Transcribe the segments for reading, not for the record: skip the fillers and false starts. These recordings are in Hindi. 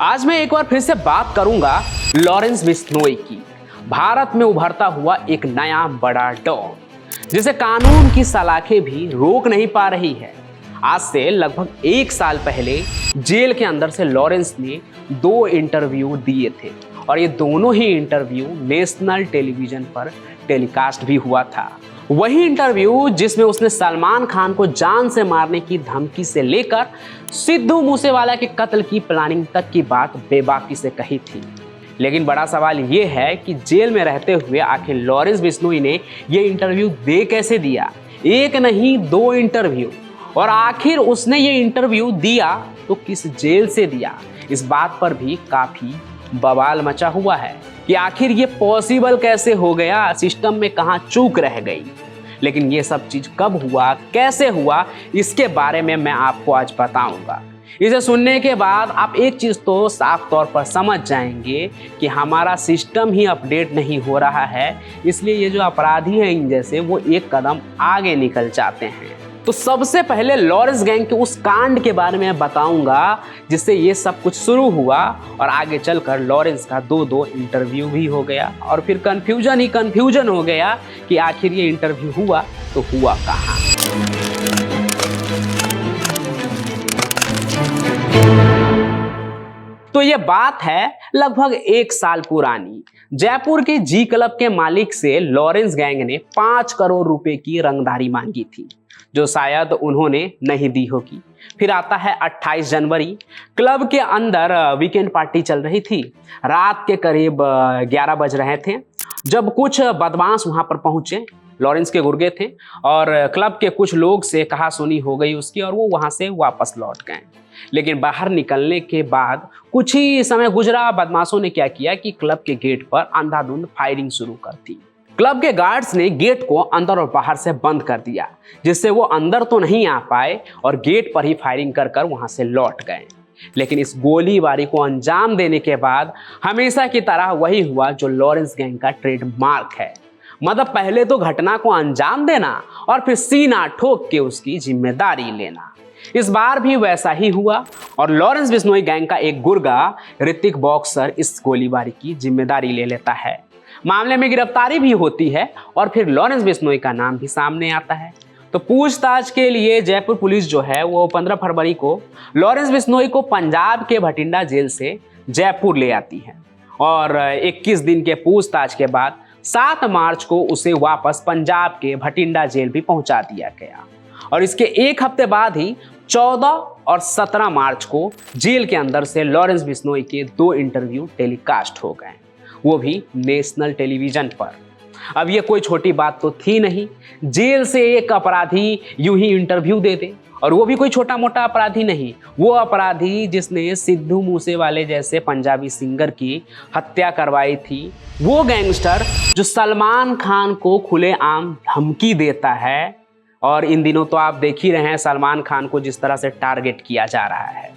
आज मैं एक बार फिर से बात करूंगा लॉरेंस बिश्नोई की। भारत में उभरता हुआ एक नया बड़ा डॉन जिसे कानून की सलाखें भी रोक नहीं पा रही है। आज से लगभग 1 साल पहले जेल के अंदर से लॉरेंस ने 2 इंटरव्यू दिए थे और ये दोनों ही इंटरव्यू नेशनल टेलीविजन पर टेलीकास्ट भी हुआ था। वही इंटरव्यू जिसमें उसने सलमान खान को जान से मारने की धमकी से लेकर सिद्धू मूसेवाला के कत्ल की प्लानिंग तक की बात बेबाकी से कही थी। लेकिन बड़ा सवाल ये है कि जेल में रहते हुए आखिर लॉरेंस बिश्नोई ने ये इंटरव्यू दे कैसे दिया। एक नहीं 2 इंटरव्यू, और आखिर उसने ये इंटरव्यू दिया तो किस जेल से दिया, इस बात पर भी काफी बवाल मचा हुआ है कि आखिर ये पॉसिबल कैसे हो गया, सिस्टम में कहाँ चूक रह गई। लेकिन ये सब चीज कब हुआ, कैसे हुआ, इसके बारे में मैं आपको आज बताऊंगा। इसे सुनने के बाद आप एक चीज तो साफ तौर पर समझ जाएंगे कि हमारा सिस्टम ही अपडेट नहीं हो रहा है, इसलिए ये जो अपराधी हैं इन जैसे वो एक कदम आगे निकल जाते हैं। तो सबसे पहले लॉरेंस गैंग के उस कांड के बारे में बताऊंगा जिससे ये सब कुछ शुरू हुआ और आगे चलकर लॉरेंस का 2 इंटरव्यू भी हो गया और फिर कंफ्यूजन ही कंफ्यूजन हो गया कि आखिर ये इंटरव्यू हुआ तो हुआ कहाँ। तो ये बात है लगभग 1 साल पुरानी। जयपुर के जी क्लब के मालिक से लॉरेंस गैंग ने 5 करोड़ रुपए की रंगदारी मांगी थी, जो शायद उन्होंने नहीं दी होगी। फिर आता है 28 जनवरी। क्लब के अंदर वीकेंड पार्टी चल रही थी। रात के करीब 11 बज रहे थे जब कुछ बदमाश वहां पर पहुंचे। लॉरेंस के गुर्गे थे और क्लब के कुछ लोग से कहासुनी हो गई उसकी और वो वहां से वापस लौट गए। लेकिन बाहर निकलने के बाद कुछ ही समय गुजरा, बदमाशों ने क्या किया कि क्लब के गेट पर अंधाधुंध फायरिंग शुरू कर दी। क्लब के गार्ड्स ने गेट को अंदर और बाहर से बंद कर दिया, जिससे वो अंदर तो नहीं आ पाए और गेट पर ही फायरिंग कर कर वहां से लौट गए। लेकिन इस गोलीबारी को अंजाम देने के बाद हमेशा की तरह वही हुआ जो लॉरेंस गैंग का ट्रेडमार्क है। मतलब पहले तो घटना को अंजाम देना और फिर सीना ठोक के उसकी जिम्मेदारी लेना। इस बार भी वैसा ही हुआ और लॉरेंस बिश्नोई गैंग का एक गुर्गा ऋतिक बॉक्सर इस गोलीबारी की जिम्मेदारी ले लेता है। मामले में गिरफ्तारी भी होती है और फिर लॉरेंस बिश्नोई का नाम भी सामने आता है। तो पूछताछ के लिए जयपुर पुलिस जो है वो 15 फरवरी को लॉरेंस बिश्नोई को पंजाब के भटिंडा जेल से जयपुर ले आती है और 21 दिन के पूछताछ के बाद 7 मार्च को उसे वापस पंजाब के भटिंडा जेल भी पहुंचा दिया गया। और इसके 1 हफ्ते बाद ही 14 और 17 मार्च को जेल के अंदर से लॉरेंस बिश्नोई के 2 इंटरव्यू टेलीकास्ट हो गए, वो भी नेशनल टेलीविजन पर। अब ये कोई छोटी बात तो थी नहीं, जेल से एक अपराधी यूं ही इंटरव्यू दे दे, और वो भी कोई छोटा मोटा अपराधी नहीं, वो अपराधी जिसने सिद्धू मूसेवाले जैसे पंजाबी सिंगर की हत्या करवाई थी, वो गैंगस्टर जो सलमान खान को खुलेआम धमकी देता है। और इन दिनों तो आप देख ही रहे हैं सलमान खान को जिस तरह से टारगेट किया जा रहा है।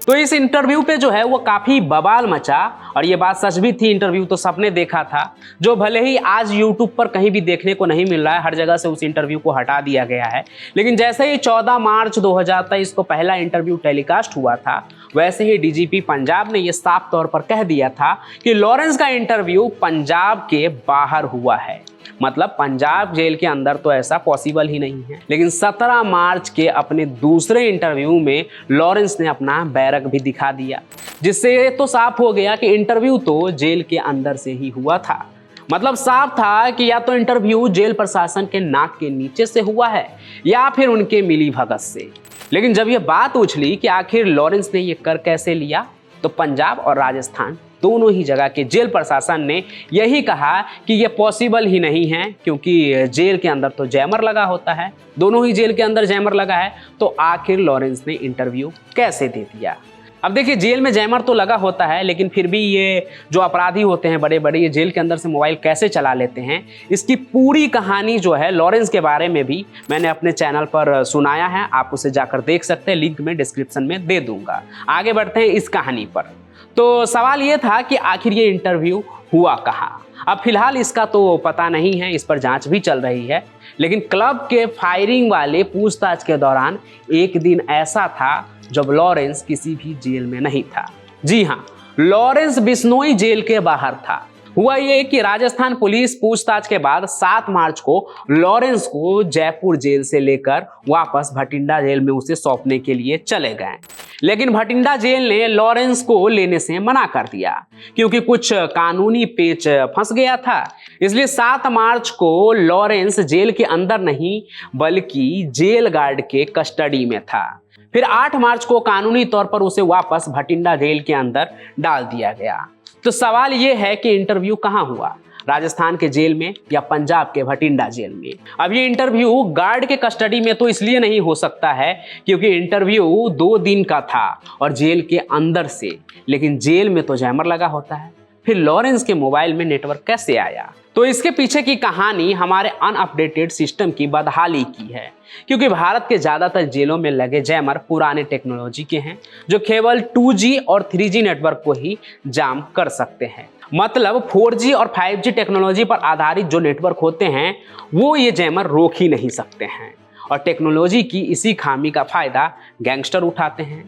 तो इस इंटरव्यू पे जो है वो काफ़ी बवाल मचा और ये बात सच भी थी। इंटरव्यू तो सबने देखा था, जो भले ही आज यूट्यूब पर कहीं भी देखने को नहीं मिल रहा है, हर जगह से उस इंटरव्यू को हटा दिया गया है। लेकिन जैसे ही 14 मार्च 2023 को पहला इंटरव्यू टेलीकास्ट हुआ था, वैसे ही डीजीपी पंजाब ने ये साफ तौर पर कह दिया था कि लॉरेंस का इंटरव्यू पंजाब के बाहर हुआ है। मतलब पंजाब जेल के अंदर तो ऐसा पॉसिबल ही नहीं है। लेकिन 17 मार्च के अपने दूसरे इंटरव्यू में लॉरेंस ने अपना बैरक भी दिखा दिया, जिससे ये तो साफ हो गया कि इंटरव्यू तो जेल के अंदर से ही हुआ था। मतलब साफ था कि या तो इंटरव्यू जेल प्रशासन के नाक के नीचे से हुआ है या फिर उनके मिली भगत से। लेकिन जब ये बात उछली कि आखिर लॉरेंस ने ये कर कैसे लिया, तो पंजाब और राजस्थान दोनों ही जगह के जेल प्रशासन ने यही कहा कि ये पॉसिबल ही नहीं है, क्योंकि जेल के अंदर तो जैमर लगा होता है, दोनों ही जेल के अंदर जैमर लगा है। तो आखिर लॉरेंस ने इंटरव्यू कैसे दे दिया। अब देखिए, जेल में जैमर तो लगा होता है, लेकिन फिर भी ये जो अपराधी होते हैं बड़े बड़े, ये जेल के अंदर से मोबाइल कैसे चला लेते हैं, इसकी पूरी कहानी जो है लॉरेंस के बारे में भी मैंने अपने चैनल पर सुनाया है। आप उसे जाकर देख सकते हैं, लिंक में डिस्क्रिप्शन में दे दूंगा। आगे बढ़ते हैं इस कहानी पर। तो सवाल ये था कि आखिर ये इंटरव्यू हुआ कहाँ। अब फिलहाल इसका तो पता नहीं है, इस पर जांच भी चल रही है। लेकिन क्लब के फायरिंग वाले पूछताछ के दौरान एक दिन ऐसा था जब लॉरेंस किसी भी जेल में नहीं था। जी हाँ, लॉरेंस बिश्नोई जेल के बाहर था। हुआ ये कि राजस्थान पुलिस पूछताछ के बाद 7 मार्च को लॉरेंस को जयपुर जेल से लेकर वापस भटिंडा जेल में उसे सौंपने के लिए चले गए, लेकिन भटिंडा जेल ने लॉरेंस को लेने से मना कर दिया क्योंकि कुछ कानूनी पेच फंस गया था। इसलिए 7 मार्च को लॉरेंस जेल के अंदर नहीं बल्कि जेल गार्ड के कस्टडी में था। फिर 8 मार्च को कानूनी तौर पर उसे वापस भटिंडा जेल के अंदर डाल दिया गया। तो सवाल यह है कि इंटरव्यू कहां हुआ, राजस्थान के जेल में या पंजाब के भटिंडा जेल में? अब ये इंटरव्यू गार्ड के कस्टडी में तो इसलिए नहीं हो सकता है क्योंकि इंटरव्यू 2 दिन का था और जेल के अंदर से, लेकिन जेल में तो जैमर लगा होता है। फिर लॉरेंस के मोबाइल में नेटवर्क कैसे आया? तो इसके पीछे की कहानी हमारे अनअपडेटेड सिस्टम की बदहाली की है, क्योंकि भारत के ज्यादातर जेलों में लगे जैमर पुराने टेक्नोलॉजी के हैं जो केवल 2G और 3G नेटवर्क को ही जाम कर सकते हैं। मतलब 4G और 5G टेक्नोलॉजी पर आधारित जो नेटवर्क होते हैं वो ये जैमर रोक ही नहीं सकते हैं, और टेक्नोलॉजी की इसी खामी का फायदा गैंगस्टर उठाते हैं।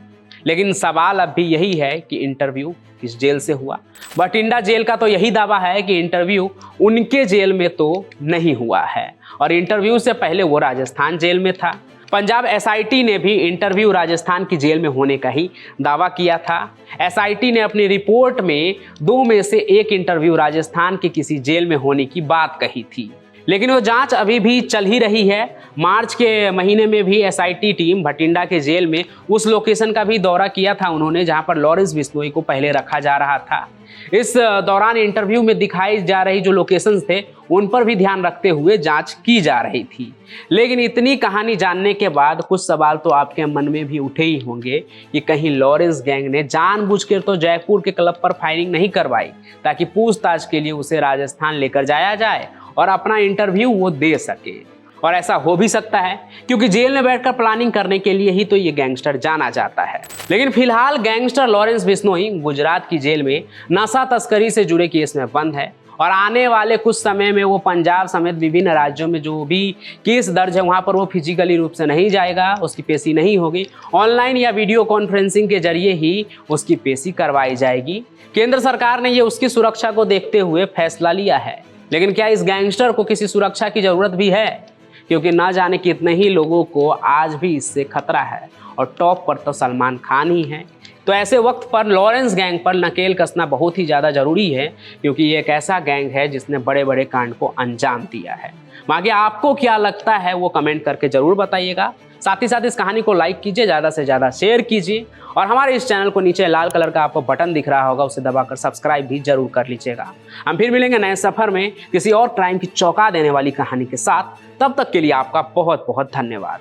लेकिन सवाल अब भी यही है कि इंटरव्यू किस जेल से हुआ? भटिंडा जेल का तो यही दावा है कि इंटरव्यू उनके जेल में तो नहीं हुआ है, और इंटरव्यू से पहले वो राजस्थान जेल में था। पंजाब SIT ने भी इंटरव्यू राजस्थान की जेल में होने का ही दावा किया था। SIT ने अपनी रिपोर्ट में 2 में से 1 इंटरव्यू राजस्थान के किसी जेल में होने की बात कही थी, लेकिन वो जांच अभी भी चल ही रही है। मार्च के महीने में भी SIT टीम भटिंडा के जेल में उस लोकेशन का भी दौरा किया था उन्होंने जहां पर लॉरेंस बिश्नोई को पहले रखा जा रहा था। इस दौरान इंटरव्यू में दिखाई जा रही जो लोकेशंस थे उन पर भी ध्यान रखते हुए जांच की जा रही थी। लेकिन इतनी कहानी जानने के बाद कुछ सवाल तो आपके मन में भी उठे ही होंगे कि कहीं लॉरेंस गैंग ने जानबूझकर तो जयपुर के क्लब पर फायरिंग नहीं करवाई ताकि पूछताछ के लिए उसे राजस्थान लेकर जाया जाए और अपना इंटरव्यू वो दे सके। और ऐसा हो भी सकता है क्योंकि जेल में बैठकर प्लानिंग करने के लिए ही तो ये गैंगस्टर जाना जाता है। लेकिन फिलहाल गैंगस्टर लॉरेंस बिश्नोई गुजरात की जेल में नशा तस्करी से जुड़े केस में बंद है, और आने वाले कुछ समय में वो पंजाब समेत विभिन्न राज्यों में जो भी केस दर्ज है वहाँ पर वो फिजिकली रूप से नहीं जाएगा, उसकी पेशी नहीं होगी, ऑनलाइन या वीडियो कॉन्फ्रेंसिंग के जरिए ही उसकी पेशी करवाई जाएगी। केंद्र सरकार ने ये उसकी सुरक्षा को देखते हुए फैसला लिया है। लेकिन क्या इस गैंगस्टर को किसी सुरक्षा की जरूरत भी है? क्योंकि ना जाने कितने ही लोगों को आज भी इससे खतरा है, और टॉप पर तो सलमान खान ही है। तो ऐसे वक्त पर लॉरेंस गैंग पर नकेल कसना बहुत ही ज़्यादा ज़रूरी है, क्योंकि ये एक ऐसा गैंग है जिसने बड़े बड़े कांड को अंजाम दिया है। बाकी आपको क्या लगता है वो कमेंट करके ज़रूर बताइएगा। साथ ही साथ इस कहानी को लाइक कीजिए, ज़्यादा से ज़्यादा शेयर कीजिए, और हमारे इस चैनल को नीचे लाल कलर का आपको बटन दिख रहा होगा उसे दबाकर सब्सक्राइब भी जरूर कर लीजिएगा। हम फिर मिलेंगे नए सफर में किसी और क्राइम की चौंका देने वाली कहानी के साथ। तब तक के लिए आपका बहुत बहुत धन्यवाद।